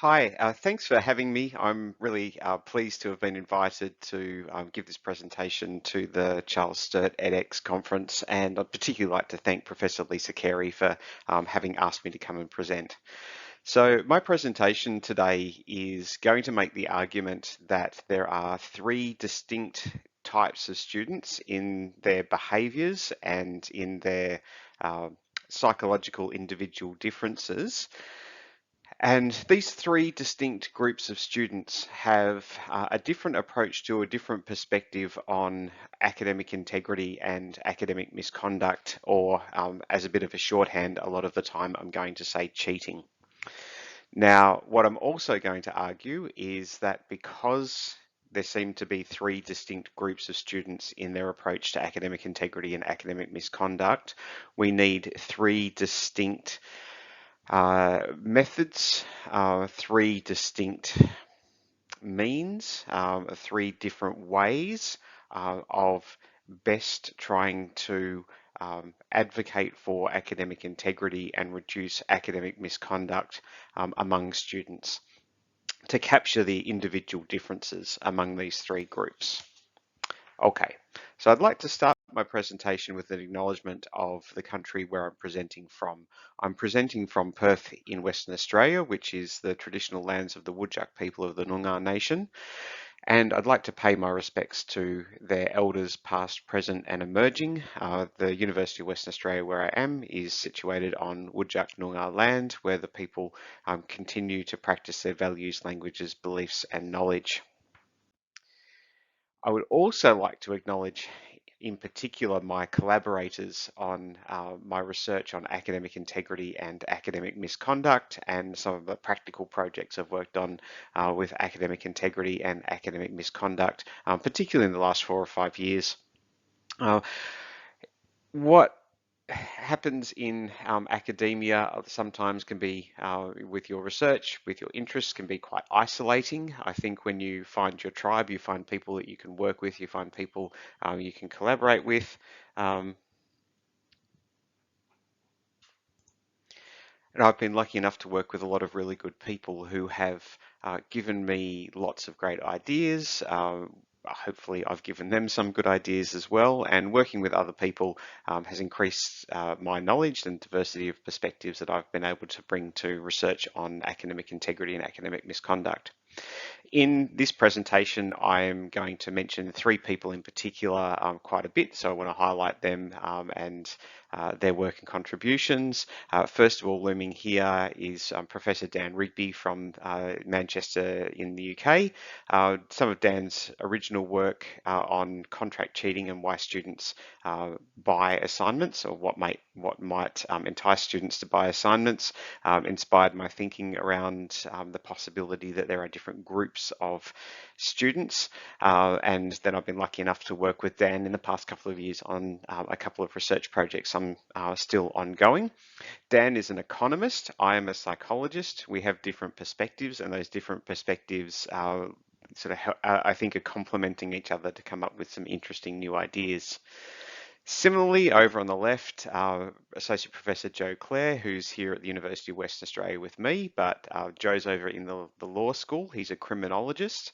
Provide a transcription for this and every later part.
Hi, thanks for having me. I'm really pleased to have been invited to give this presentation to the Charles Sturt edX conference, and I'd particularly like to thank Professor Lisa Carey for having asked me to come and present. So my presentation today is going to make the argument that there are three distinct types of students in their behaviours and in their psychological individual differences. And these three distinct groups of students have a different approach to a different perspective on academic integrity and academic misconduct, or as a bit of a shorthand, a lot of the time I'm going to say cheating. Now, what I'm also going to argue is that because there seem to be three distinct groups of students in their approach to academic integrity and academic misconduct, we need three distinct methods, three distinct means, three different ways of best trying to advocate for academic integrity and reduce academic misconduct among students to capture the individual differences among these three groups. Okay, so I'd like to start my presentation with an acknowledgement of the country where I'm presenting from. I'm presenting from Perth in Western Australia, which is the traditional lands of the Whadjuk people of the Noongar Nation. And I'd like to pay my respects to their elders past, present and emerging. The University of Western Australia where I am is situated on Whadjuk Noongar land, where the people continue to practice their values, languages, beliefs and knowledge. I would also like to acknowledge in particular my collaborators on my research on academic integrity and academic misconduct, and some of the practical projects I've worked on with academic integrity and academic misconduct, particularly in the last 4 or 5 years. What happens in academia sometimes can be, with your research, with your interests, can be quite isolating. I think when you find your tribe, you find people that you can work with, you find people you can collaborate with. And I've been lucky enough to work with a lot of really good people who have given me lots of great ideas. Hopefully I've given them some good ideas as well, and working with other people has increased my knowledge and diversity of perspectives that I've been able to bring to research on academic integrity and academic misconduct. In this presentation, I'm going to mention three people in particular quite a bit, so I want to highlight them and their work and contributions. First of all, looming here is Professor Dan Rigby from Manchester in the UK. Some of Dan's original work on contract cheating and why students buy assignments, or what might entice students to buy assignments, inspired my thinking around the possibility that there are different groups of students. And then I've been lucky enough to work with Dan in the past couple of years on a couple of research projects still ongoing. Dan is an economist. I am a psychologist. We have different perspectives, and those different perspectives I think are complementing each other to come up with some interesting new ideas. Similarly, over on the left, Associate Professor Joe Clare, who's here at the University of Western Australia with me, but Joe's over in the law school. He's a criminologist,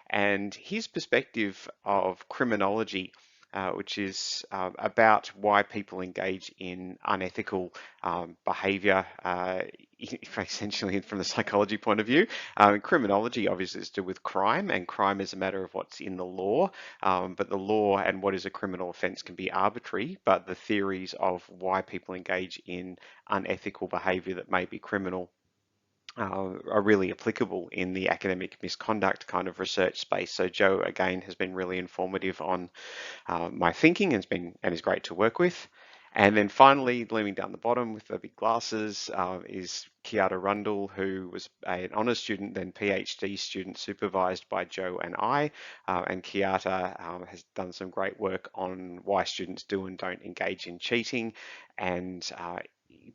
and his perspective of criminology, which is about why people engage in unethical behaviour, essentially from the psychology point of view. Criminology obviously is to do with crime, and crime is a matter of what's in the law, but the law and what is a criminal offence can be arbitrary, but the theories of why people engage in unethical behaviour that may be criminal are really applicable in the academic misconduct kind of research space. So Joe, again, has been really informative on my thinking, and is great to work with. And then finally, looming down the bottom with the big glasses, is Kiata Rundle, who was an honours student, then PhD student supervised by Joe and I. And Kiata has done some great work on why students do and don't engage in cheating. And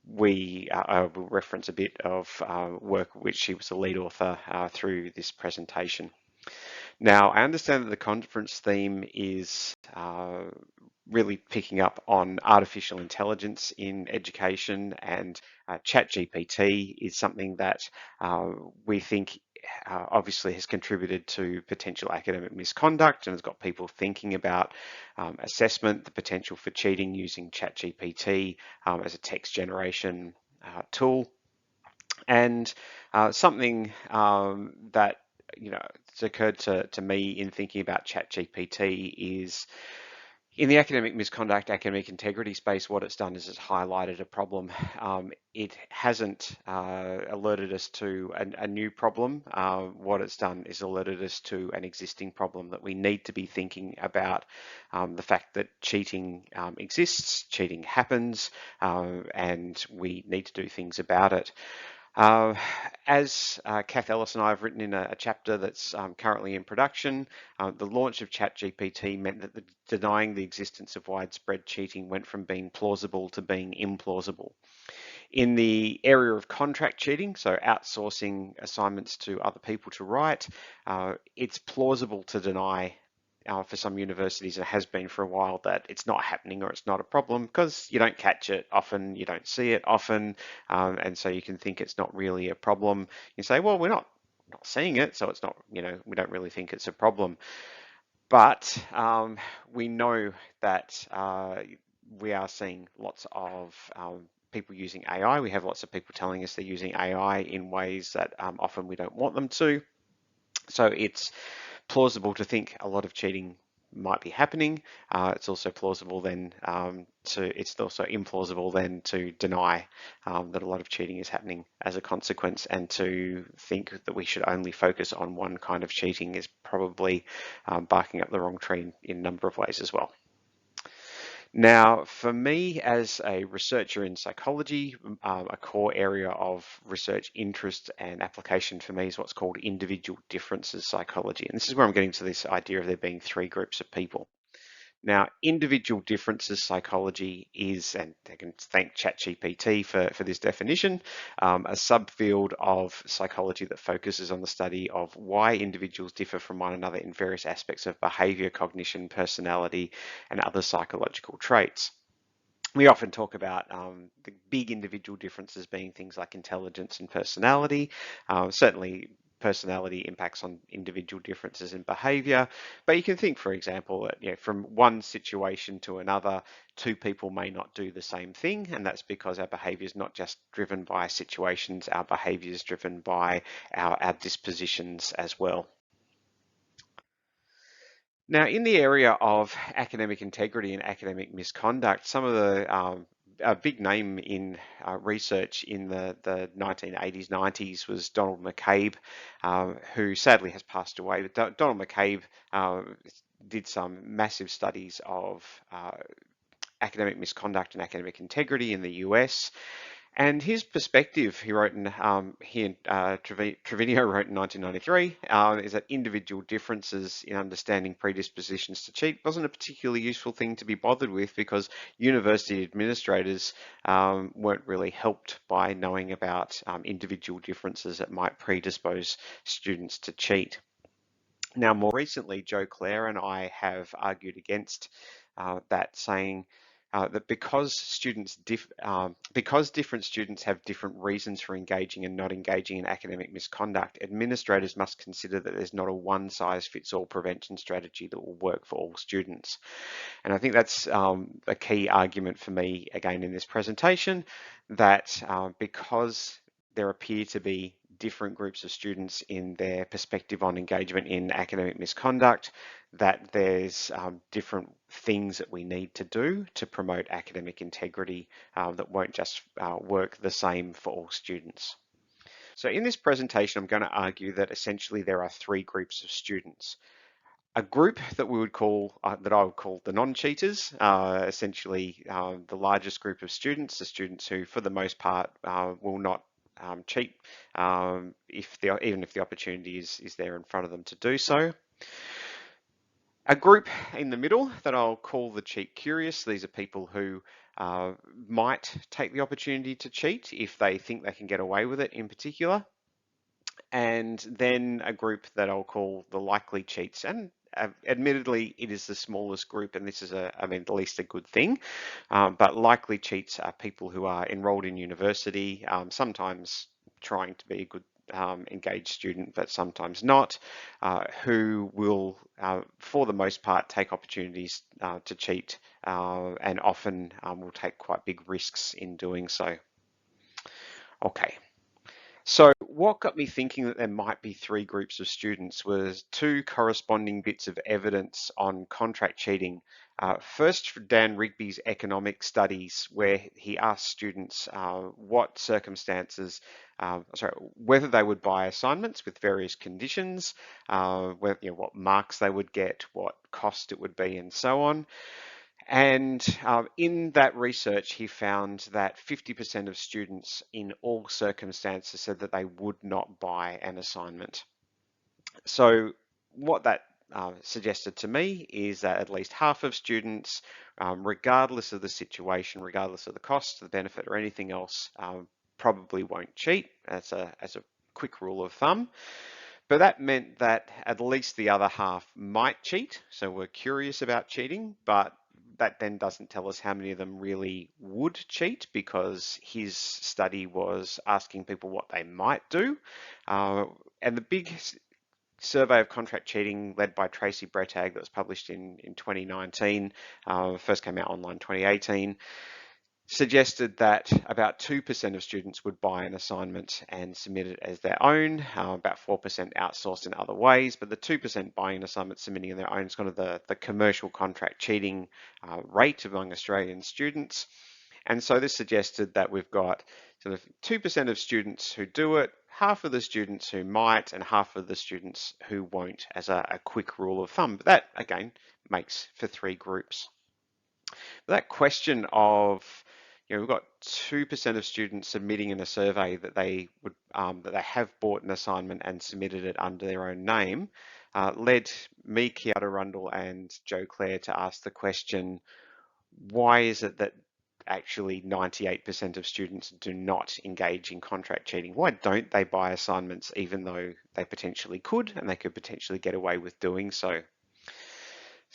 we will reference a bit of work which she was the lead author through this presentation. Now, I understand that the conference theme is really picking up on artificial intelligence in education, and ChatGPT is something that we think obviously has contributed to potential academic misconduct and has got people thinking about assessment, the potential for cheating using ChatGPT as a text generation tool. And something that it's occurred to me in thinking about ChatGPT is in the academic misconduct, academic integrity space, what it's done is it's highlighted a problem. It hasn't alerted us to a new problem. What it's done is alerted us to an existing problem that we need to be thinking about, the fact that cheating exists, cheating happens, and we need to do things about it. As Kath Ellis and I have written in a chapter that's currently in production, the launch of ChatGPT meant that denying the existence of widespread cheating went from being plausible to being implausible. In the area of contract cheating, so outsourcing assignments to other people to write, it's plausible to deny for some universities, it has been for a while, that it's not happening or it's not a problem because you don't catch it often, you don't see it often, and so you can think it's not really a problem. You say, well, we're not seeing it, so it's not, we don't really think it's a problem. But we know that we are seeing lots of people using AI. We have lots of people telling us they're using AI in ways that often we don't want them to. So it's plausible to think a lot of cheating might be happening. It's also plausible then it's also implausible then to deny that a lot of cheating is happening as a consequence, and to think that we should only focus on one kind of cheating is probably barking up the wrong tree in a number of ways as well. Now, for me as a researcher in psychology, a core area of research interest and application for me is what's called individual differences psychology. And this is where I'm getting to this idea of there being three groups of people. Now, individual differences psychology is, and I can thank ChatGPT for this definition, a subfield of psychology that focuses on the study of why individuals differ from one another in various aspects of behavior, cognition, personality, and other psychological traits. We often talk about the big individual differences being things like intelligence and personality. Certainly, personality impacts on individual differences in behavior, but you can think, for example, that from one situation to another, two people may not do the same thing, and that's because our behavior is not just driven by situations, our behavior is driven by our dispositions as well. Now, in the area of academic integrity and academic misconduct, some of the a big name in research in the 1980s, 90s was Donald McCabe, who sadly has passed away. But Donald McCabe did some massive studies of academic misconduct and academic integrity in the US. And his perspective, he wrote in, Trevino wrote in 1993, is that individual differences in understanding predispositions to cheat wasn't a particularly useful thing to be bothered with, because university administrators weren't really helped by knowing about individual differences that might predispose students to cheat. Now, more recently, Joe Clare and I have argued against that, saying that because different students have different reasons for engaging and not engaging in academic misconduct, administrators must consider that there's not a one-size-fits-all prevention strategy that will work for all students. And I think that's a key argument for me, again, in this presentation, that because there appear to be different groups of students in their perspective on engagement in academic misconduct, that there's different things that we need to do to promote academic integrity that won't just work the same for all students. So in this presentation, I'm going to argue that essentially there are three groups of students. A group that we would call, that I would call the non-cheaters, essentially the largest group of students, the students who for the most part will not cheat even if the opportunity is there in front of them to do so. A group in the middle that I'll call the cheat curious. These are people who might take the opportunity to cheat if they think they can get away with it in particular. And then a group that I'll call the likely cheats. And admittedly, it is the smallest group, and this is I mean, at least a good thing. But likely cheats are people who are enrolled in university, sometimes trying to be a good engaged student, but sometimes not, who will, for the most part, take opportunities to cheat, and often will take quite big risks in doing so. Okay. So what got me thinking that there might be three groups of students was two corresponding bits of evidence on contract cheating. First, for Dan Rigby's economic studies, where he asked students what circumstances, whether they would buy assignments with various conditions, what marks they would get, what cost it would be, and so on. And in that research, he found that 50% of students in all circumstances said that they would not buy an assignment. So what that suggested to me is that at least half of students, regardless of the situation, regardless of the cost, the benefit, or anything else, probably won't cheat as a quick rule of thumb. But that meant that at least the other half might cheat. So we're curious about cheating, but that then doesn't tell us how many of them really would cheat, because his study was asking people what they might do. And the big survey of contract cheating led by Tracy Brettag that was published in 2019, first came out online 2018, suggested that about 2% of students would buy an assignment and submit it as their own, about 4% outsourced in other ways, but the 2% buying an assignment, submitting in their own is kind of the commercial contract cheating rate among Australian students. And so this suggested that we've got sort of 2% of students who do it, half of the students who might, and half of the students who won't, as a quick rule of thumb. But that, again, makes for three groups. That question of, we've got 2% of students submitting in a survey that they would that they have bought an assignment and submitted it under their own name, led me, Kiara Rundle, and Joe Clare to ask the question, why is it that actually 98% of students do not engage in contract cheating? Why don't they buy assignments even though they potentially could, and they could potentially get away with doing so?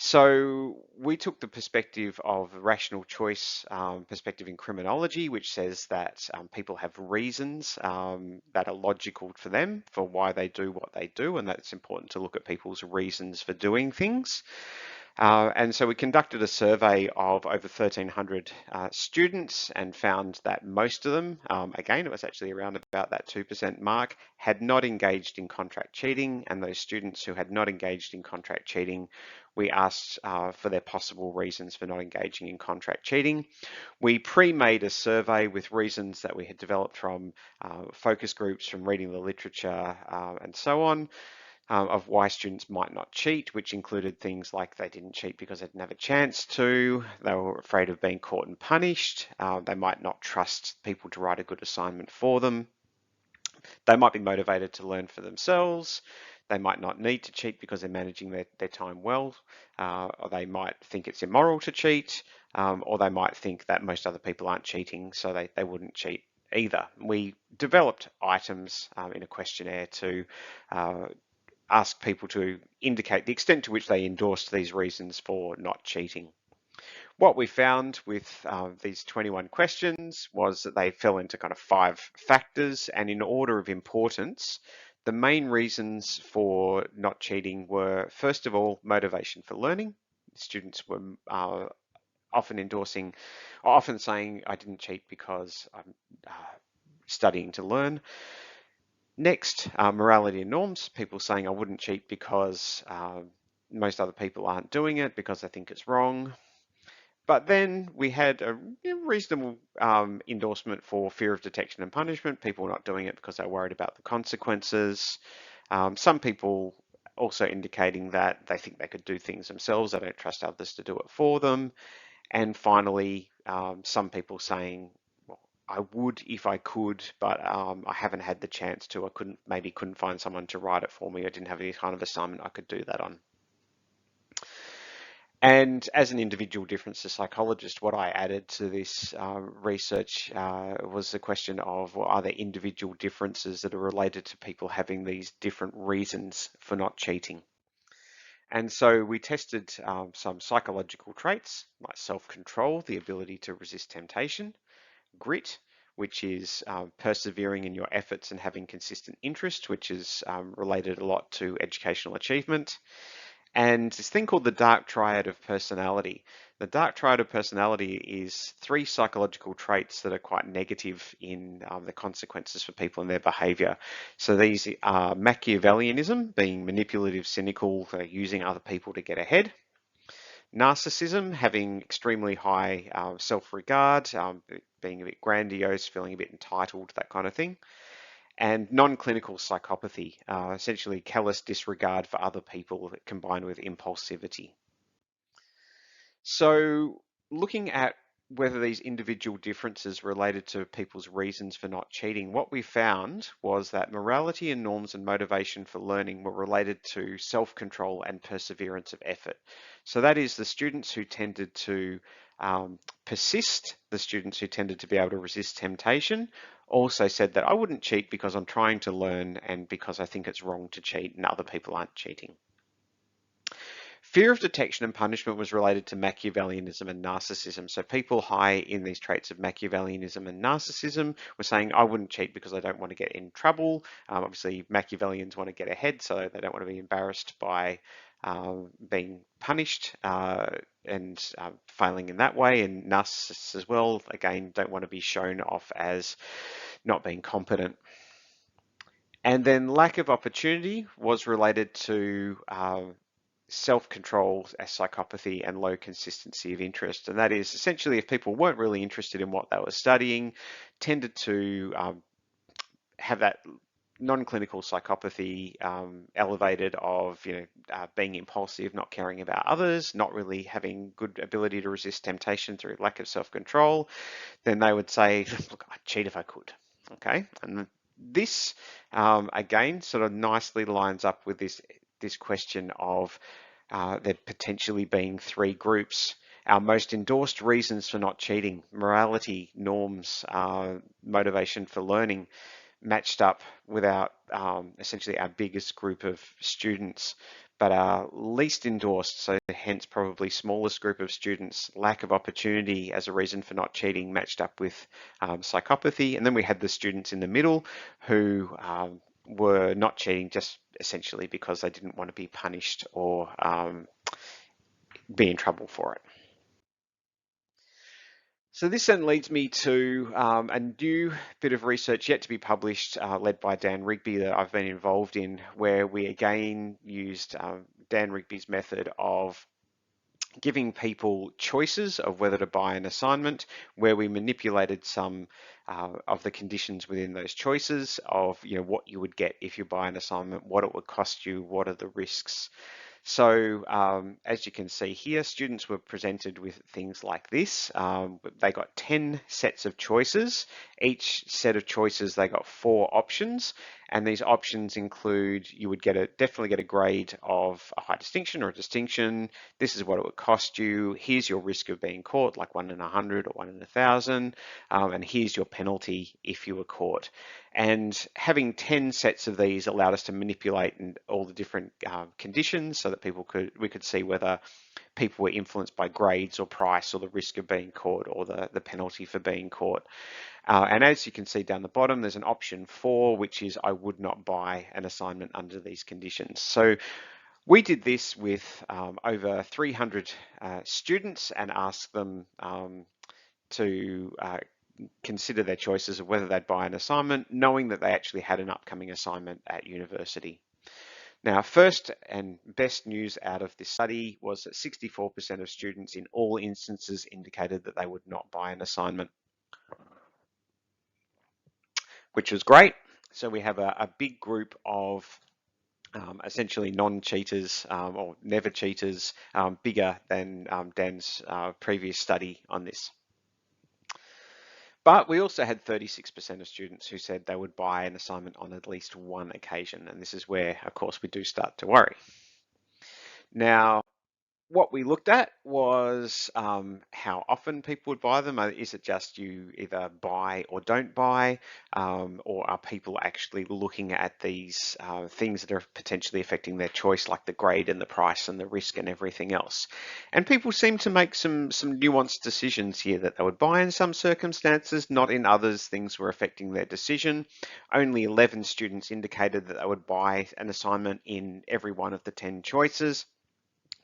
So we took the perspective of rational choice, perspective in criminology, which says that people have reasons that are logical for them for why they do what they do, and that it's important to look at people's reasons for doing things. And so we conducted a survey of over 1,300 students and found that most of them, again, it was actually around about that 2% mark, had not engaged in contract cheating. And those students who had not engaged in contract cheating, we asked for their possible reasons for not engaging in contract cheating. We pre-made a survey with reasons that we had developed from focus groups, from reading the literature, and so on. Of why students might not cheat, which included things like they didn't cheat because they didn't have a chance to, they were afraid of being caught and punished, they might not trust people to write a good assignment for them, they might be motivated to learn for themselves, they might not need to cheat because they're managing their time well, or they might think it's immoral to cheat, or they might think that most other people aren't cheating, so they wouldn't cheat either. We developed items in a questionnaire to ask people to indicate the extent to which they endorsed these reasons for not cheating. What we found with these 21 questions was that they fell into kind of 5 factors, and in order of importance, the main reasons for not cheating were, first of all, motivation for learning. Students were often saying, I didn't cheat because I'm studying to learn. Next, morality and norms, people saying I wouldn't cheat because most other people aren't doing it because they think it's wrong. But then we had a reasonable endorsement for fear of detection and punishment, people not doing it because they're worried about the consequences. Some people also indicating that they think they could do things themselves, they don't trust others to do it for them. And finally, some people saying, I would if I could, but I haven't had the chance to. I couldn't find someone to write it for me. I didn't have any kind of assignment I could do that on. And as an individual difference psychologist, what I added to this research was the question of, well, are there individual differences that are related to people having these different reasons for not cheating? And so we tested some psychological traits like self-control, the ability to resist temptation, grit, which is persevering in your efforts and having consistent interest, which is related a lot to educational achievement, and this thing called the dark triad of personality. The dark triad of personality is three psychological traits that are quite negative in the consequences for people and their behavior. So these are Machiavellianism, being manipulative, cynical, using other people to get ahead. Narcissism, having extremely high self-regard, being a bit grandiose, feeling a bit entitled, that kind of thing. And non-clinical psychopathy, essentially callous disregard for other people combined with impulsivity. So looking at whether these individual differences related to people's reasons for not cheating, what we found was that morality and norms and motivation for learning were related to self-control and perseverance of effort. So that is the students who tended to persist, the students who tended to be able to resist temptation, also said that I wouldn't cheat because I'm trying to learn and because I think it's wrong to cheat and other people aren't cheating. Fear of detection and punishment was related to Machiavellianism and narcissism. So people high in these traits of Machiavellianism and narcissism were saying, I wouldn't cheat because I don't want to get in trouble. Obviously, Machiavellians want to get ahead, so they don't want to be embarrassed by being punished and failing in that way. And narcissists as well, again, don't want to be shown off as not being competent. And then lack of opportunity was related to self-control as psychopathy and low consistency of interest. And that is essentially if people weren't really interested in what they were studying, tended to have that non-clinical psychopathy elevated of being impulsive, not caring about others, not really having good ability to resist temptation through lack of self-control, then they would say, look, I'd cheat if I could. Okay, and this again sort of nicely lines up with this question of there potentially being three groups. Our most endorsed reasons for not cheating: morality, norms, motivation for learning, matched up with our essentially our biggest group of students, but our least endorsed, so hence probably smallest group of students, lack of opportunity as a reason for not cheating, matched up with psychopathy. And then we had the students in the middle who were not cheating just essentially because they didn't want to be punished or be in trouble for it. So this then leads me to a new bit of research yet to be published, led by Dan Rigby, that I've been involved in, where we again used Dan Rigby's method of giving people choices of whether to buy an assignment, where we manipulated some of the conditions within those choices of what you would get if you buy an assignment, what it would cost you, what are the risks. So as you can see here, students were presented with things like this. They got 10 sets of choices. Each set of choices, they got 4 options. And these options include, you would definitely get a grade of a high distinction or a distinction. This is what it would cost you. Here's your risk of being caught, like 1 in 100 or 1 in 1,000. And here's your penalty if you were caught. And having 10 sets of these allowed us to manipulate all the different conditions so that we could see whether people were influenced by grades or price or the risk of being caught or the penalty for being caught. And as you can see down the bottom, there's an option 4, which is I would not buy an assignment under these conditions. So we did this with over 300 students and asked them to consider their choices of whether they'd buy an assignment, knowing that they actually had an upcoming assignment at university. Now, first and best news out of this study was that 64% of students in all instances indicated that they would not buy an assignment, which was great. So we have a big group of essentially non-cheaters or never cheaters, bigger than Dan's previous study on this. But we also had 36% of students who said they would buy an assignment on at least one occasion. And this is where, of course, we do start to worry. Now, What we looked at was how often people would buy them. Is it just you either buy or don't buy, or are people actually looking at these things that are potentially affecting their choice, like the grade and the price and the risk and everything else? And people seem to make some nuanced decisions here that they would buy in some circumstances, not in others. Things were affecting their decision. Only 11 students indicated that they would buy an assignment in every one of the 10 choices.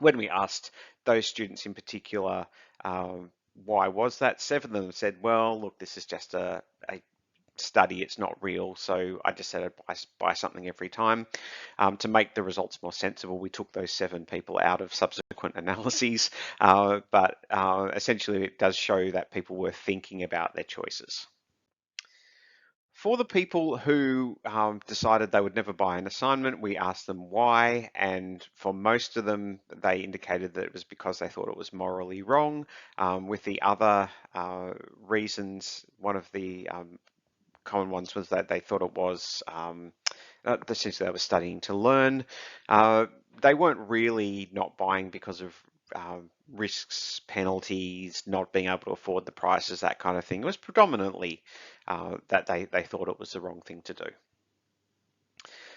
When we asked those students in particular, why was that, 7 of them said, well, look, this is just a study, it's not real, so I just said I'd buy something every time. To make the results more sensible, we took those 7 people out of subsequent analyses, but essentially it does show that people were thinking about their choices. For the people who decided they would never buy an assignment, we asked them why, and for most of them, they indicated that it was because they thought it was morally wrong. With the other reasons, one of the common ones was that they thought it was essentially they were studying to learn. They weren't really not buying because of risks, penalties, not being able to afford the prices, that kind of thing. It was predominantly that they thought it was the wrong thing to do.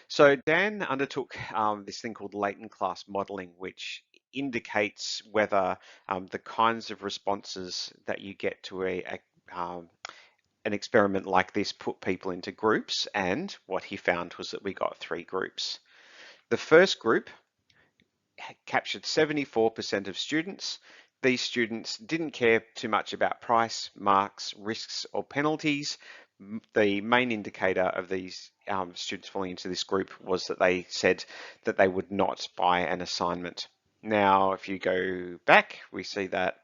So Dan undertook this thing called latent class modeling, which indicates whether the kinds of responses that you get to an experiment like this put people into groups, and what he found was that we got 3 groups. The first group captured 74% of students. These students didn't care too much about price, marks, risks, or penalties. The main indicator of these students falling into this group was that they said that they would not buy an assignment. Now, if you go back, we see that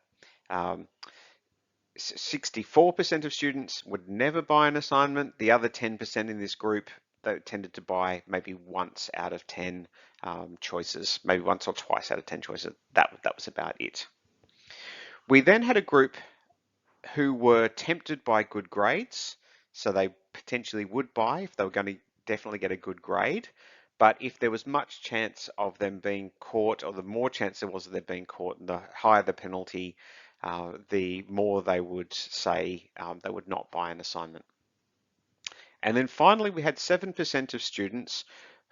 64% of students would never buy an assignment. The other 10% in this group, they tended to buy maybe once out of 10 choices, maybe once or twice out of 10 choices. That was about it. We then had a group who were tempted by good grades, so they potentially would buy if they were going to definitely get a good grade. But if there was much chance of them being caught, or the more chance there was of them being caught, and the higher the penalty, the more they would say they would not buy an assignment. And then finally, we had 7% of students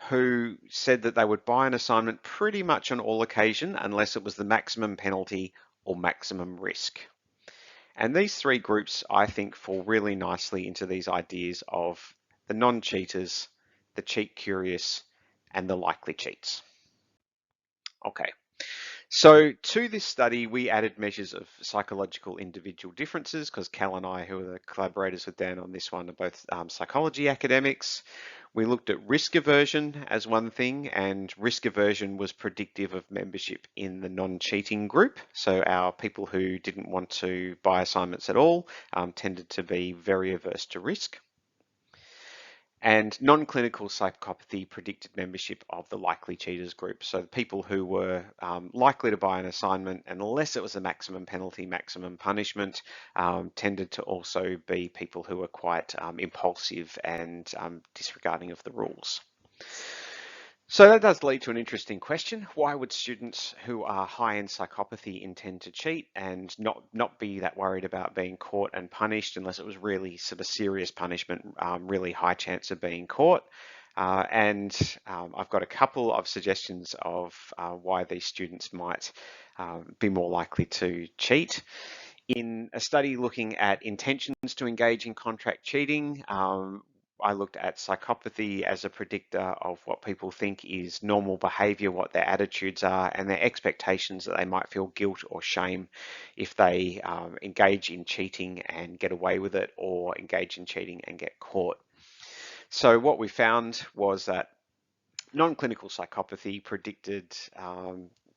who said that they would buy an assignment pretty much on all occasion, unless it was the maximum penalty or maximum risk. And these 3 groups, I think, fall really nicely into these ideas of the non-cheaters, the cheat curious, and the likely cheats. Okay. So to this study, we added measures of psychological individual differences, because Cal and I, who are the collaborators with Dan on this one, are both psychology academics. We looked at risk aversion as one thing, and risk aversion was predictive of membership in the non-cheating group. So our people who didn't want to buy assignments at all tended to be very averse to risk. And non-clinical psychopathy predicted membership of the likely cheaters group. So the people who were likely to buy an assignment, unless it was a maximum penalty, maximum punishment, tended to also be people who were quite impulsive and disregarding of the rules. So that does lead to an interesting question. Why would students who are high in psychopathy intend to cheat and not be that worried about being caught and punished unless it was really sort of serious punishment, really high chance of being caught? I've got a couple of suggestions of why these students might be more likely to cheat. In a study looking at intentions to engage in contract cheating, I looked at psychopathy as a predictor of what people think is normal behavior, what their attitudes are, and their expectations that they might feel guilt or shame if they engage in cheating and get away with it, or engage in cheating and get caught. So what we found was that non-clinical psychopathy predicted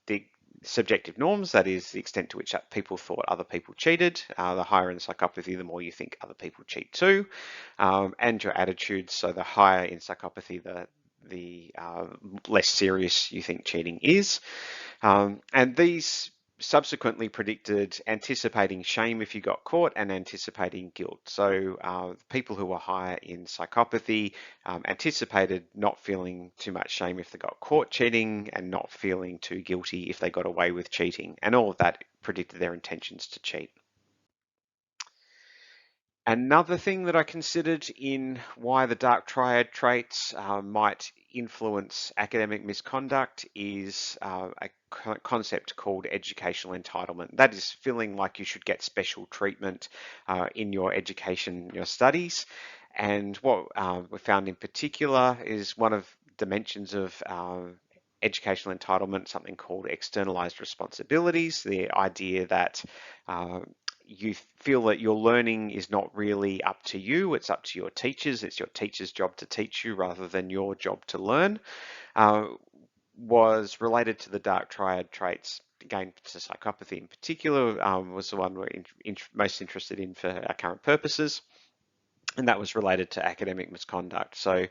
the subjective norms, that is the extent to which people thought other people cheated. The higher in psychopathy, the more you think other people cheat too, and your attitudes. So the higher in psychopathy, the less serious you think cheating is. And these subsequently predicted anticipating shame if you got caught and anticipating guilt. So people who were higher in psychopathy anticipated not feeling too much shame if they got caught cheating and not feeling too guilty if they got away with cheating. And all of that predicted their intentions to cheat. Another thing that I considered in why the dark triad traits might influence academic misconduct is a concept called educational entitlement. That is feeling like you should get special treatment in your education, your studies. And what we found in particular is one of dimensions of educational entitlement, something called externalized responsibilities, the idea that you feel that your learning is not really up to you, it's up to your teachers, it's your teacher's job to teach you rather than your job to learn, was related to the dark triad traits. Again, to psychopathy in particular, was the one we're most interested in for our current purposes. And that was related to academic misconduct. So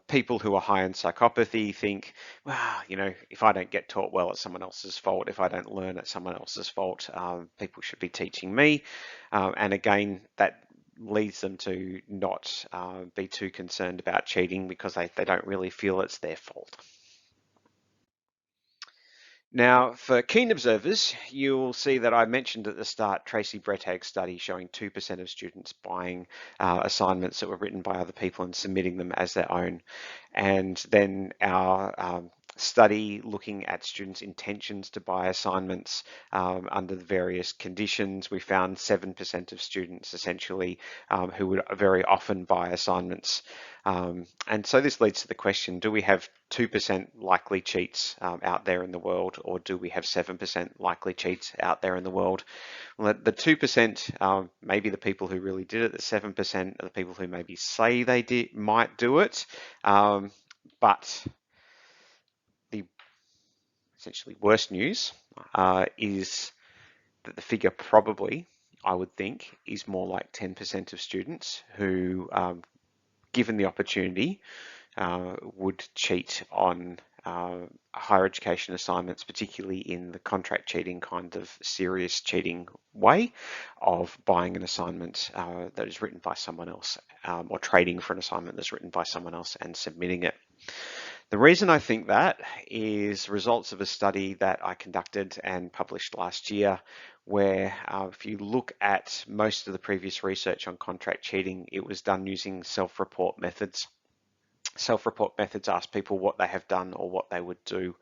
people who are high in psychopathy think, well, you know, if I don't get taught well, it's someone else's fault. If I don't learn, it's someone else's fault. People should be teaching me. And again, that leads them to not be too concerned about cheating because they don't really feel it's their fault. Now, for keen observers, you'll see that I mentioned at the start Tracy Brettag's study showing 2% of students buying assignments that were written by other people and submitting them as their own. And then our study looking at students' intentions to buy assignments under the various conditions, we found 7% of students essentially who would very often buy assignments. And so this leads to the question, do we have 2% likely cheats out there in the world, or do we have 7% likely cheats out there in the world? Well, the 2% maybe the people who really did it, the 7% are the people who maybe say they might do it, but the essentially worst news is that the figure probably, I would think, is more like 10% of students who, given the opportunity, would cheat on higher education assignments, particularly in the contract cheating kind of serious cheating way of buying an assignment that is written by someone else or trading for an assignment that's written by someone else and submitting it. The reason I think that is results of a study that I conducted and published last year, where if you look at most of the previous research on contract cheating, it was done using self-report methods. Self-report methods ask people what they have done or what they would do.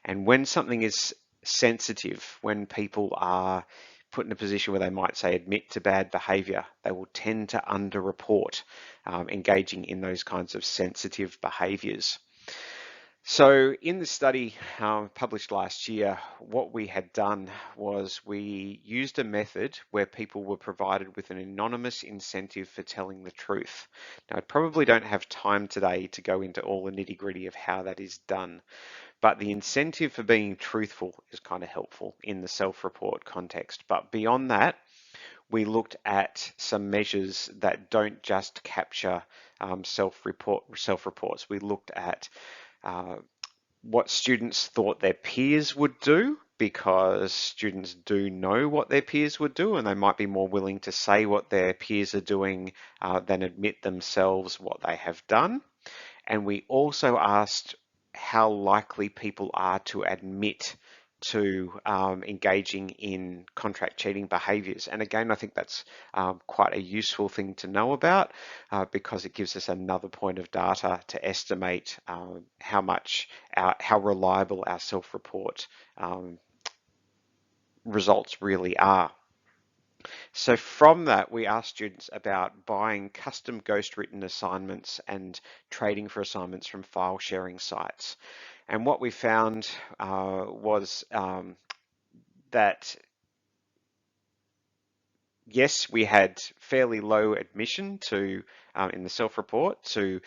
And when something is sensitive, when people are put in a position where they might say admit to bad behavior, they will tend to underreport engaging in those kinds of sensitive behaviors. So in the study published last year, what we had done was we used a method where people were provided with an anonymous incentive for telling the truth. Now, I probably don't have time today to go into all the nitty-gritty of how that is done, but the incentive for being truthful is kind of helpful in the self-report context. But beyond that, we looked at some measures that don't just capture self-reports. We looked at what students thought their peers would do, because students do know what their peers would do and they might be more willing to say what their peers are doing than admit themselves what they have done. And we also asked how likely people are to admit to engaging in contract cheating behaviours. And again, I think that's quite a useful thing to know about because it gives us another point of data to estimate how reliable our self-report results really are. So from that, we asked students about buying custom ghostwritten assignments and trading for assignments from file sharing sites. And what we found was that yes, we had fairly low admission to, in the self-report, to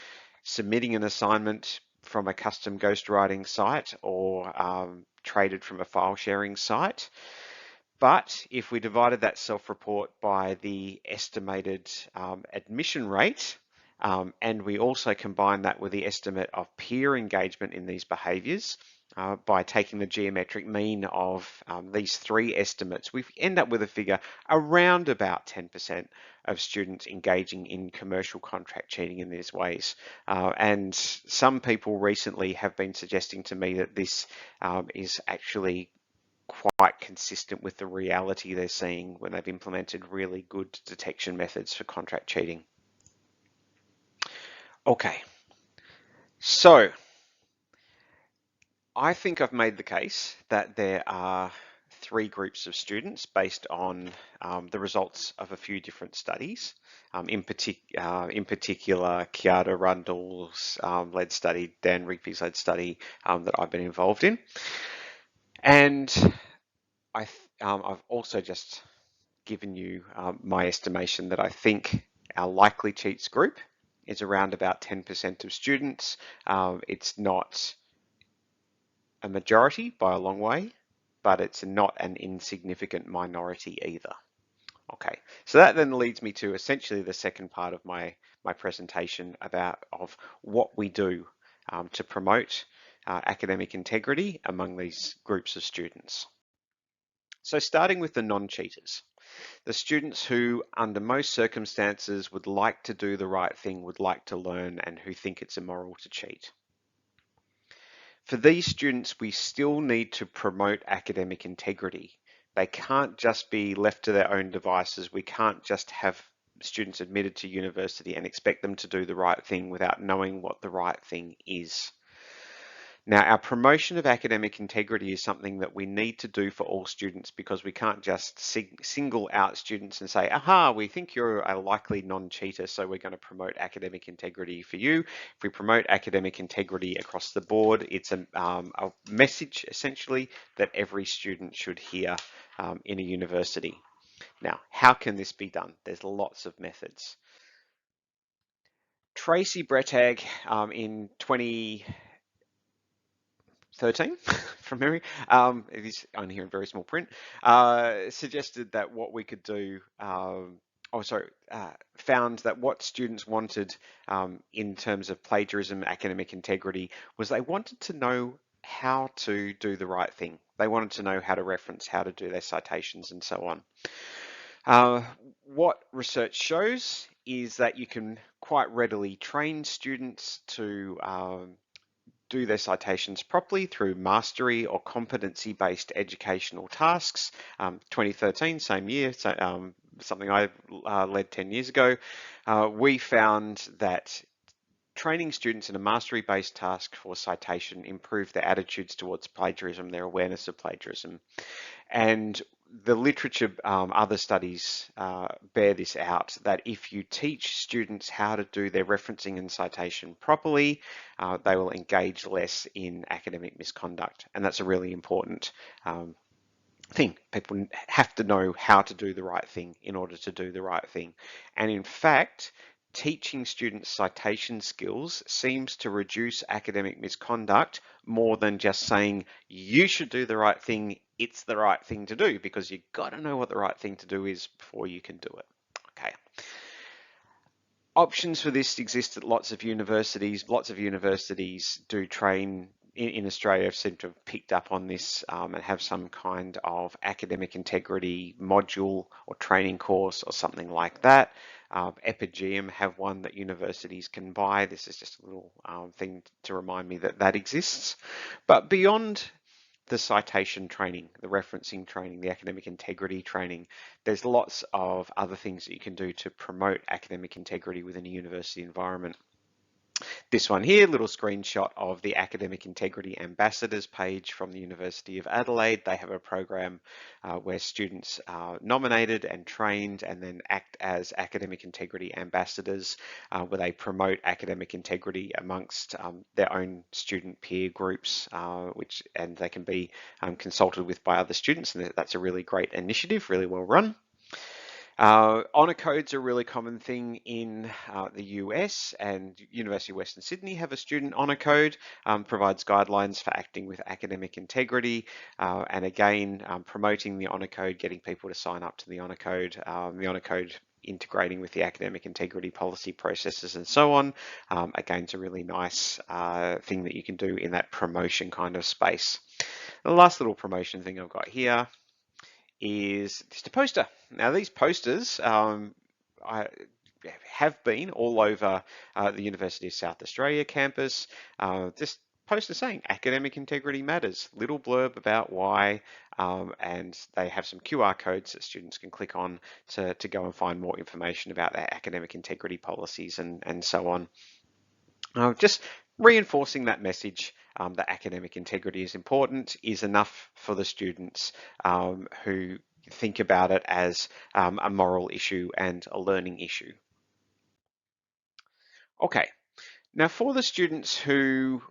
submitting an assignment from a custom ghostwriting site or traded from a file sharing site. But if we divided that self-report by the estimated admission rate, And we also combine that with the estimate of peer engagement in these behaviours by taking the geometric mean of these three estimates. We end up with a figure around about 10% of students engaging in commercial contract cheating in these ways. And some people recently have been suggesting to me that this is actually quite consistent with the reality they're seeing when they've implemented really good detection methods for contract cheating. Okay, so I think I've made the case that there are three groups of students based on the results of a few different studies. In particular, Kiara Rundle's led study, Dan Rigby's led study that I've been involved in. And I've also just given you my estimation that I think our likely cheats group is around about 10% of students. It's not a majority by a long way, but it's not an insignificant minority either. Okay, so that then leads me to essentially the second part of my presentation of what we do to promote academic integrity among these groups of students. So starting with the non-cheaters, the students who under most circumstances would like to do the right thing, would like to learn, and who think it's immoral to cheat. For these students, we still need to promote academic integrity. They can't just be left to their own devices. We can't just have students admitted to university and expect them to do the right thing without knowing what the right thing is. Now, our promotion of academic integrity is something that we need to do for all students because we can't just single out students and say, aha, we think you're a likely non-cheater, so we're going to promote academic integrity for you. If we promote academic integrity across the board, it's a message essentially that every student should hear in a university. Now, how can this be done? There's lots of methods. Tracy Brettag in 2013 from memory, it is only here in very small print, suggested that what we could do, found that what students wanted in terms of plagiarism, academic integrity, was they wanted to know how to do the right thing. They wanted to know how to reference, how to do their citations, and so on. What research shows is that you can quite readily train students to do their citations properly through mastery or competency-based educational tasks. 2013, same year, so, something I led 10 years ago, we found that training students in a mastery-based task for citation improved their attitudes towards plagiarism, their awareness of plagiarism. And the literature, other studies bear this out, that if you teach students how to do their referencing and citation properly, they will engage less in academic misconduct. And that's a really important thing. People have to know how to do the right thing in order to do the right thing. And in fact, teaching students citation skills seems to reduce academic misconduct more than just saying you should do the right thing, it's the right thing to do, because you've got to know what the right thing to do is before you can do it. Okay. Options for this exist at lots of universities. Lots of universities do train in Australia, seem to have picked up on this and have some kind of academic integrity module or training course or something like that. Epigeum have one that universities can buy. This is just a little thing to remind me that that exists. But beyond the citation training, the referencing training, the academic integrity training, there's lots of other things that you can do to promote academic integrity within a university environment. This one here, little screenshot of the Academic Integrity Ambassadors page from the University of Adelaide. They have a program where students are nominated and trained and then act as academic integrity ambassadors, where they promote academic integrity amongst their own student peer groups, and they can be consulted with by other students, and that's a really great initiative, really well run. Honor codes are a really common thing in the US, and University of Western Sydney have a student honor code, provides guidelines for acting with academic integrity, and again, promoting the honor code, getting people to sign up to the honor code. The honor code integrating with the academic integrity policy processes and so on. Again, it's a really nice thing that you can do in that promotion kind of space. The last little promotion thing I've got here is just a poster. Now these posters I have been all over the University of South Australia campus, just poster saying academic integrity matters, little blurb about why, and they have some QR codes that students can click on to go and find more information about their academic integrity policies and so on. Just reinforcing that message that academic integrity is important is enough for the students who think about it as a moral issue and a learning issue. Okay, now for the students who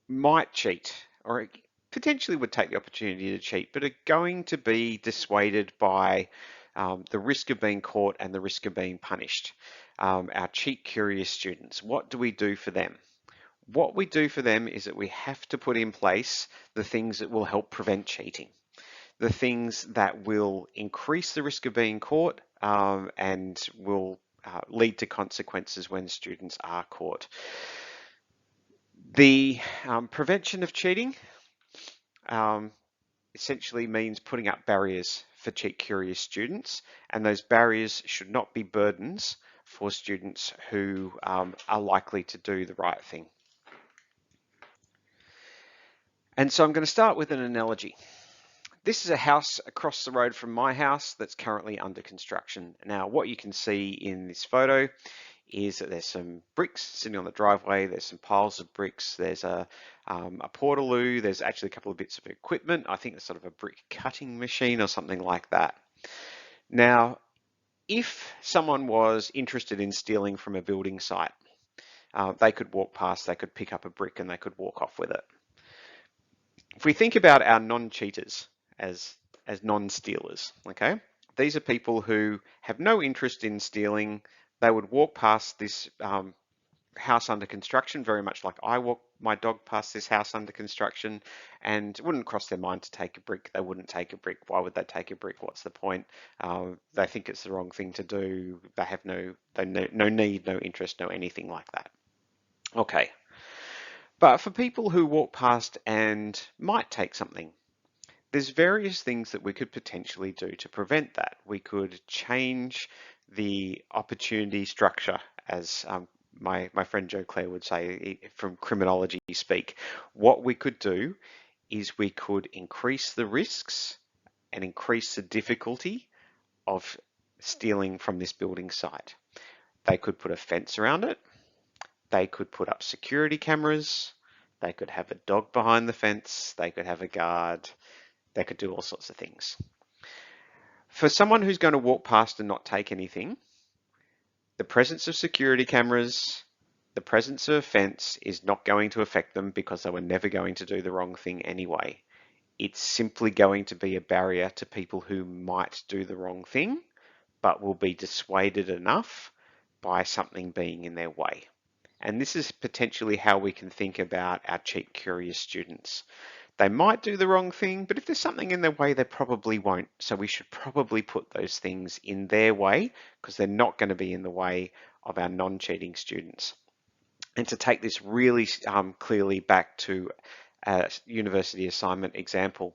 might cheat or potentially would take the opportunity to cheat, but are going to be dissuaded by the risk of being caught and the risk of being punished, our cheat curious students, what do we do for them? What we do for them is that we have to put in place the things that will help prevent cheating, the things that will increase the risk of being caught and will lead to consequences when students are caught. The prevention of cheating essentially means putting up barriers for cheat curious students, and those barriers should not be burdens for students who are likely to do the right thing. And so I'm going to start with an analogy. This is a house across the road from my house that's currently under construction. Now, what you can see in this photo is that there's some bricks sitting on the driveway, there's some piles of bricks, there's a portaloo, there's actually a couple of bits of equipment. I think it's sort of a brick cutting machine or something like that. Now, if someone was interested in stealing from a building site, they could walk past, they could pick up a brick and they could walk off with it. If we think about our non-cheaters as non-stealers, okay? These are people who have no interest in stealing. They would walk past this house under construction, very much like I walk my dog past this house under construction, and it wouldn't cross their mind to take a brick. They wouldn't take a brick. Why would they take a brick? What's the point? They think it's the wrong thing to do. They have no need, no interest, no anything like that. Okay. But for people who walk past and might take something, there's various things that we could potentially do to prevent that. We could change the opportunity structure, as my friend Joe Clare would say from criminology speak. What we could do is we could increase the risks and increase the difficulty of stealing from this building site. They could put a fence around it. They could put up security cameras. They could have a dog behind the fence. They could have a guard. They could do all sorts of things. For someone who's going to walk past and not take anything, the presence of security cameras, the presence of a fence is not going to affect them because they were never going to do the wrong thing anyway. It's simply going to be a barrier to people who might do the wrong thing, but will be dissuaded enough by something being in their way. And this is potentially how we can think about our cheat curious students. They might do the wrong thing, but if there's something in their way, they probably won't. So we should probably put those things in their way because they're not going to be in the way of our non-cheating students. And to take this really clearly back to a university assignment example,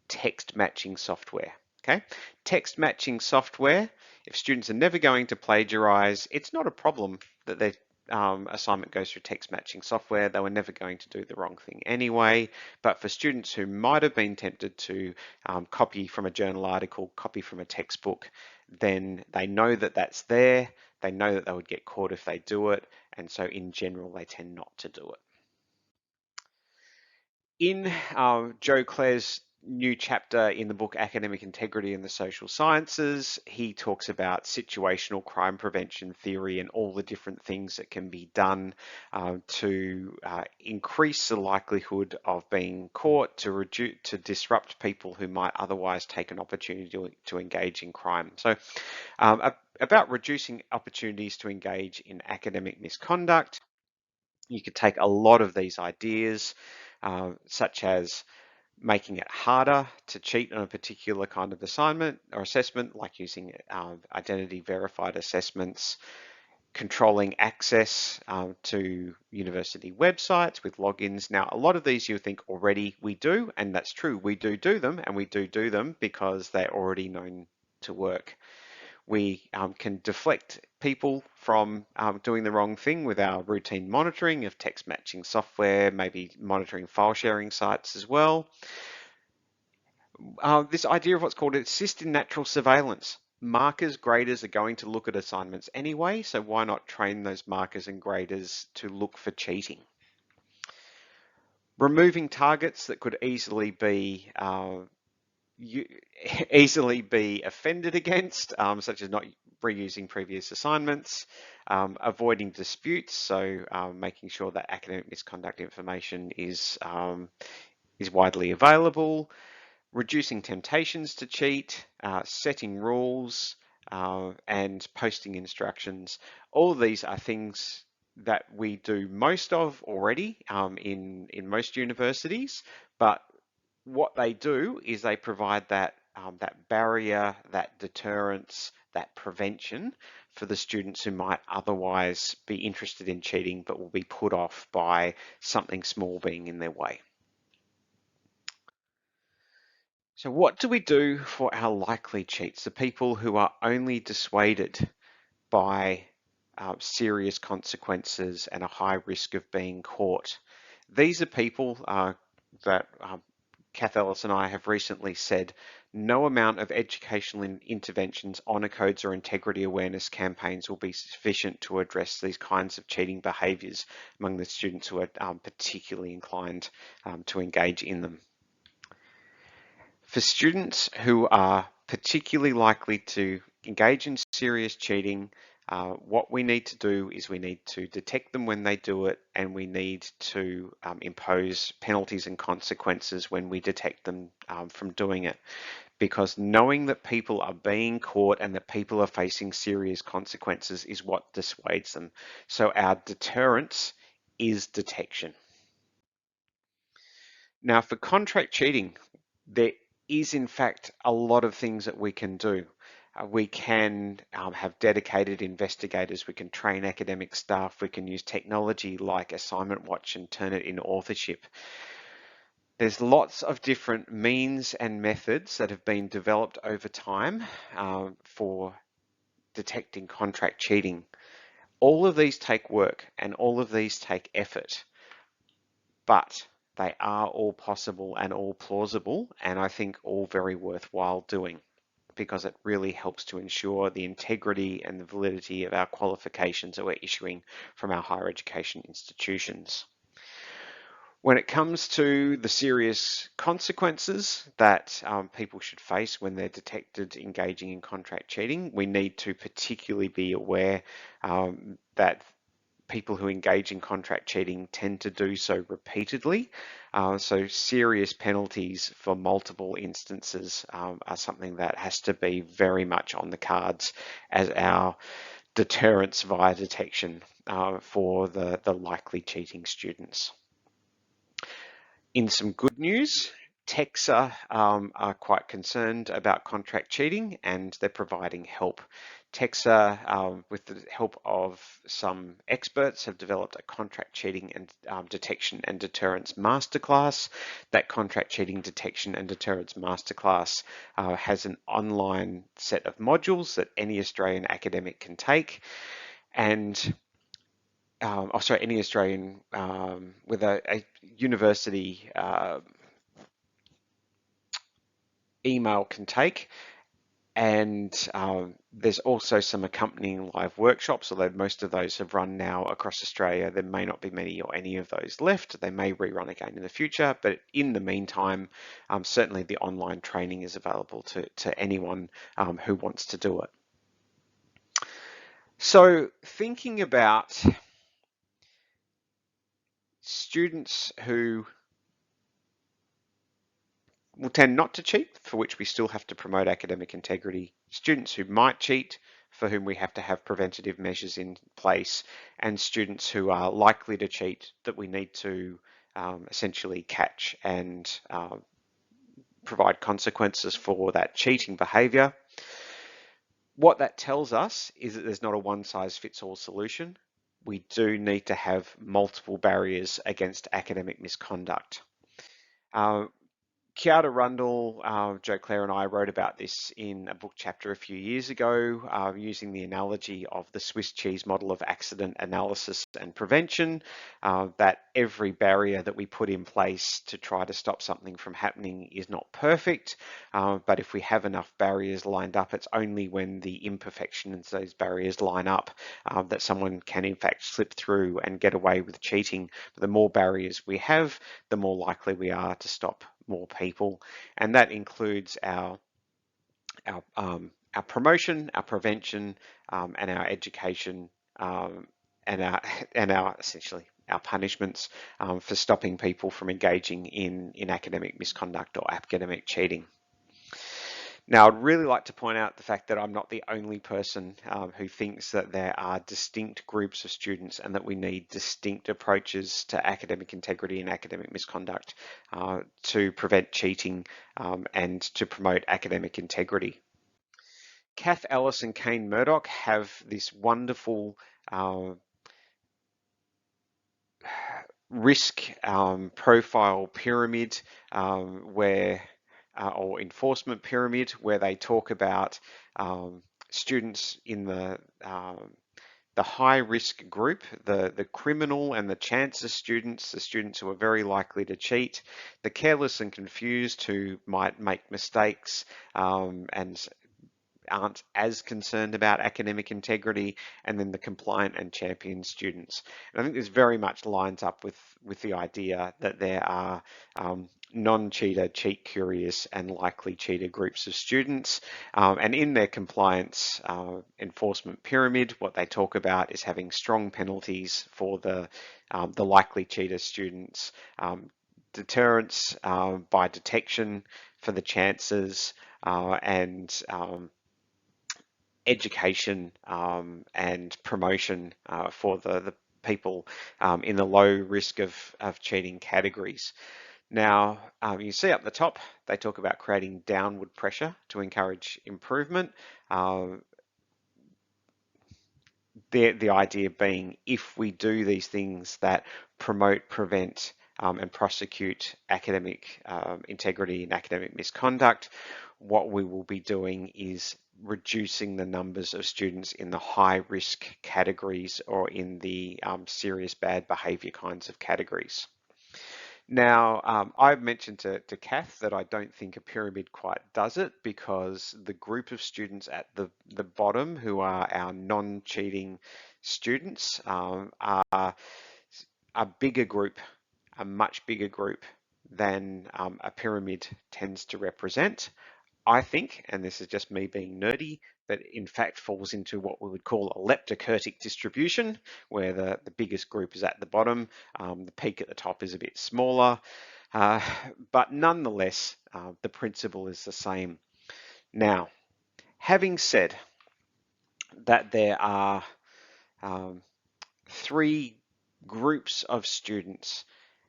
text matching software. Okay, text matching software, if students are never going to plagiarize, it's not a problem that their assignment goes through text matching software. They were never going to do the wrong thing anyway. But for students who might have been tempted to copy from a journal article, copy from a textbook, then they know that that's there. They know that they would get caught if they do it. And so in general, they tend not to do it. In Joe Clare's new chapter in the book Academic Integrity in the Social Sciences, he talks about situational crime prevention theory and all the different things that can be done to increase the likelihood of being caught, to disrupt people who might otherwise take an opportunity to engage in crime. So about reducing opportunities to engage in academic misconduct, you could take a lot of these ideas, such as making it harder to cheat on a particular kind of assignment or assessment, like using identity verified assessments, controlling access to university websites with logins. Now, a lot of these you think already we do, and that's true. We do them, and we do them because they're already known to work. We can deflect people from doing the wrong thing with our routine monitoring of text matching software, maybe monitoring file sharing sites as well. This idea of what's called assist in natural surveillance. Markers, graders are going to look at assignments anyway, so why not train those markers and graders to look for cheating? Removing targets that could easily be offended against, such as not reusing previous assignments, avoiding disputes, so making sure that academic misconduct information is widely available, reducing temptations to cheat, setting rules, and posting instructions. All of these are things that we do most of already in most universities, but what they do is they provide that that barrier, that deterrence, that prevention for the students who might otherwise be interested in cheating but will be put off by something small being in their way. So what do we do for our likely cheats, the people who are only dissuaded by serious consequences and a high risk of being caught? These are people that Kath Ellis and I have recently said no amount of educational interventions, honour codes or integrity awareness campaigns will be sufficient to address these kinds of cheating behaviours among the students who are particularly inclined to engage in them. For students who are particularly likely to engage in serious cheating, what we need to do is we need to detect them when they do it, and we need to impose penalties and consequences when we detect them from doing it. Because knowing that people are being caught and that people are facing serious consequences is what dissuades them. So our deterrence is detection. Now, for contract cheating, there is in fact a lot of things that we can do. We can have dedicated investigators, we can train academic staff, we can use technology like Assignment Watch and turn it into authorship. There's lots of different means and methods that have been developed over time for detecting contract cheating. All of these take work and all of these take effort, but they are all possible and all plausible, and I think all very worthwhile doing, because it really helps to ensure the integrity and the validity of our qualifications that we're issuing from our higher education institutions. When it comes to the serious consequences that people should face when they're detected engaging in contract cheating, we need to particularly be aware that people who engage in contract cheating tend to do so repeatedly. So serious penalties for multiple instances are something that has to be very much on the cards as our deterrence via detection for the likely cheating students. In some good news, TEXA are quite concerned about contract cheating, and they're providing help. TEXA, with the help of some experts, have developed a contract cheating and detection and deterrence masterclass. That contract cheating detection and deterrence masterclass has an online set of modules that any Australian academic can take, and any Australian with a university email can take. And there's also some accompanying live workshops, although most of those have run now across Australia. There may not be many or any of those left. They may rerun again in the future, but in the meantime, certainly the online training is available to anyone who wants to do it. So thinking about students who will tend not to cheat, for which we still have to promote academic integrity, students who might cheat, for whom we have to have preventative measures in place, and students who are likely to cheat that we need to essentially catch and provide consequences for that cheating behaviour. What that tells us is that there's not a one-size-fits-all solution. We do need to have multiple barriers against academic misconduct. Kiara Rundle, Joe Clare and I wrote about this in a book chapter a few years ago, using the analogy of the Swiss cheese model of accident analysis and prevention, that every barrier that we put in place to try to stop something from happening is not perfect, but if we have enough barriers lined up, it's only when the imperfections of those barriers line up that someone can in fact slip through and get away with cheating. The more barriers we have, the more likely we are to stop more people, and that includes our promotion, our prevention, and our education, and our essentially our punishments for stopping people from engaging in academic misconduct or academic cheating. Now, I'd really like to point out the fact that I'm not the only person who thinks that there are distinct groups of students and that we need distinct approaches to academic integrity and academic misconduct to prevent cheating and to promote academic integrity. Kath Ellis and Kane Murdoch have this wonderful risk profile pyramid where or enforcement pyramid where they talk about students in the high risk group, the criminal and the chances students, the students who are very likely to cheat, the careless and confused who might make mistakes and aren't as concerned about academic integrity, and then the compliant and champion students. And I think this very much lines up with the idea that there are non-cheater, cheat-curious, and likely cheater groups of students. And in their compliance enforcement pyramid, what they talk about is having strong penalties for the likely cheater students, deterrence by detection for the chances, and education and promotion for the people in the low risk of cheating categories. Now, you see up the top, they talk about creating downward pressure to encourage improvement. The idea being, if we do these things that promote, prevent, and prosecute academic integrity and academic misconduct, what we will be doing is reducing the numbers of students in the high risk categories or in the serious bad behavior kinds of categories. Now, I've mentioned to Kath that I don't think a pyramid quite does it, because the group of students at the bottom, who are our non-cheating students, are a bigger group, a much bigger group than a pyramid tends to represent. I think, and this is just me being nerdy, that in fact falls into what we would call a leptokurtic distribution, where the biggest group is at the bottom, the peak at the top is a bit smaller, but nonetheless, the principle is the same. Now, having said that there are three groups of students,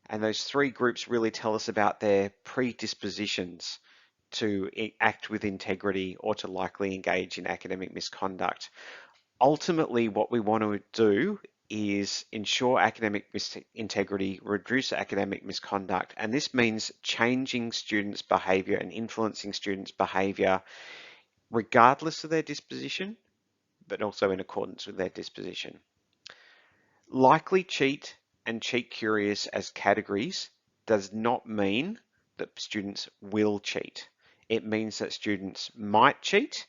and those three groups really tell us about their predispositions to act with integrity or to likely engage in academic misconduct. Ultimately, what we want to do is ensure academic integrity, reduce academic misconduct, and this means changing students' behaviour and influencing students' behaviour regardless of their disposition, but also in accordance with their disposition. Likely cheat and cheat curious as categories does not mean that students will cheat. It means that students might cheat,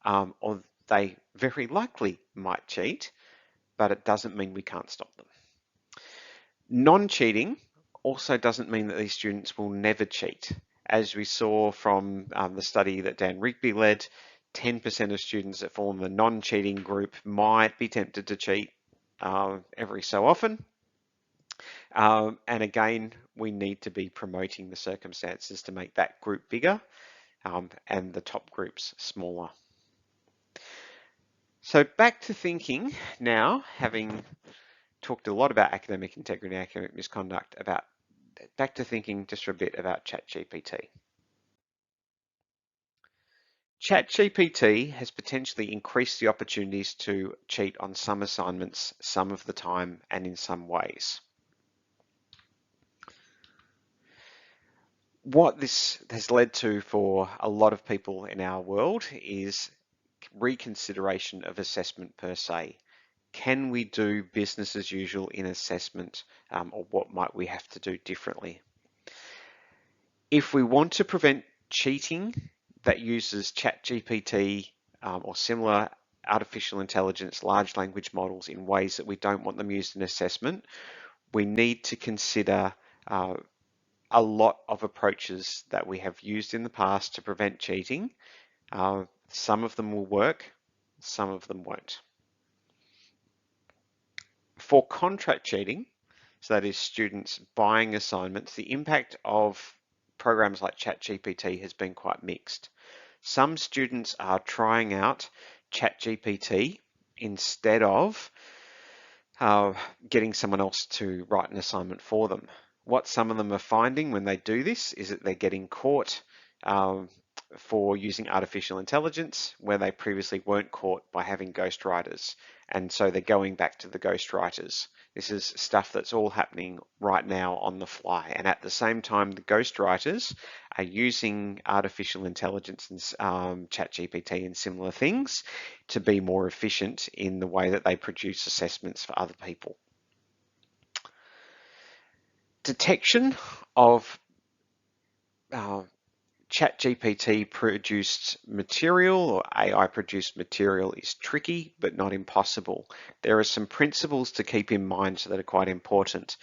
or they very likely might cheat, but it doesn't mean we can't stop them. Non-cheating also doesn't mean that these students will never cheat. As we saw from the study that Dan Rigby led, 10% of students that fall in the non-cheating group might be tempted to cheat every so often. And again, we need to be promoting the circumstances to make that group bigger and the top groups smaller. So back to thinking now, having talked a lot about academic integrity and academic misconduct, back to thinking just for a bit about ChatGPT. ChatGPT has potentially increased the opportunities to cheat on some assignments some of the time and in some ways. What this has led to for a lot of people in our world is reconsideration of assessment per se. Can we do business as usual in assessment, or what might we have to do differently? If we want to prevent cheating that uses ChatGPT or similar artificial intelligence, large language models in ways that we don't want them used in assessment, we need to consider a lot of approaches that we have used in the past to prevent cheating. Some of them will work, some of them won't. For contract cheating, so that is students buying assignments, the impact of programs like ChatGPT has been quite mixed. Some students are trying out ChatGPT instead of getting someone else to write an assignment for them. What some of them are finding when they do this is that they're getting caught for using artificial intelligence where they previously weren't caught by having ghostwriters. And so they're going back to the ghostwriters. This is stuff that's all happening right now on the fly. And at the same time, the ghostwriters are using artificial intelligence and ChatGPT and similar things to be more efficient in the way that they produce assessments for other people. Detection of ChatGPT produced material or AI produced material is tricky, but not impossible. There are some principles to keep in mind that are quite important.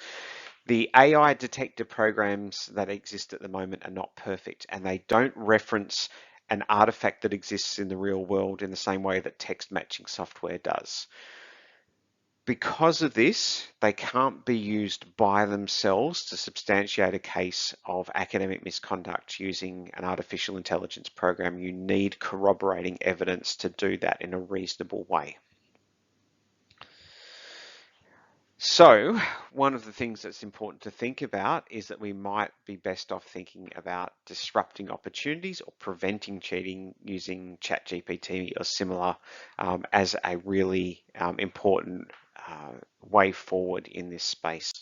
The AI detector programs that exist at the moment are not perfect, and they don't reference an artifact that exists in the real world in the same way that text matching software does. Because of this, they can't be used by themselves to substantiate a case of academic misconduct using an artificial intelligence program. You need corroborating evidence to do that in a reasonable way. So, one of the things that's important to think about is that we might be best off thinking about disrupting opportunities or preventing cheating using ChatGPT or similar as a really important way forward in this space.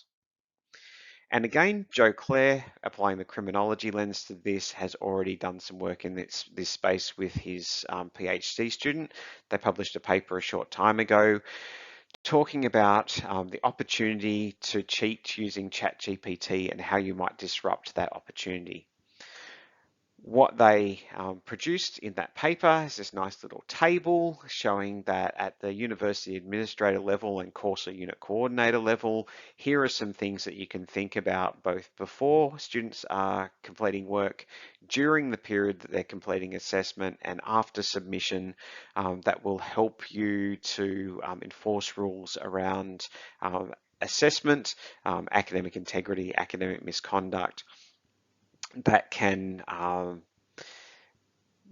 And again, Joe Clare, applying the criminology lens to this, has already done some work in this space with his PhD student. They published a paper a short time ago talking about the opportunity to cheat using ChatGPT and how you might disrupt that opportunity. What they produced in that paper is this nice little table showing that at the university administrator level and course or unit coordinator level, here are some things that you can think about both before students are completing work, during the period that they're completing assessment, and after submission that will help you to enforce rules around assessment, academic integrity, academic misconduct, that can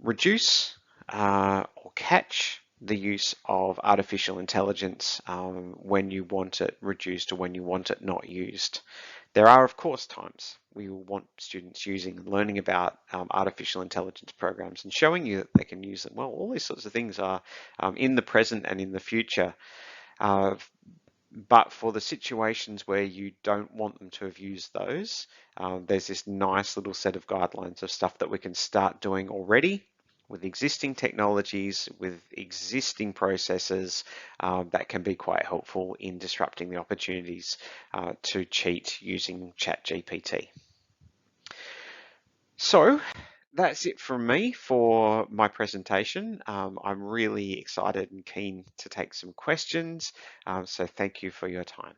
reduce or catch the use of artificial intelligence when you want it reduced or when you want it not used. There are, of course, times we will want students using and learning about artificial intelligence programs and showing you that they can use them. Well, all these sorts of things are in the present and in the future. But for the situations where you don't want them to have used those, there's this nice little set of guidelines of stuff that we can start doing already with existing technologies, with existing processes that can be quite helpful in disrupting the opportunities to cheat using ChatGPT. So that's it from me for my presentation. I'm really excited and keen to take some questions, so thank you for your time.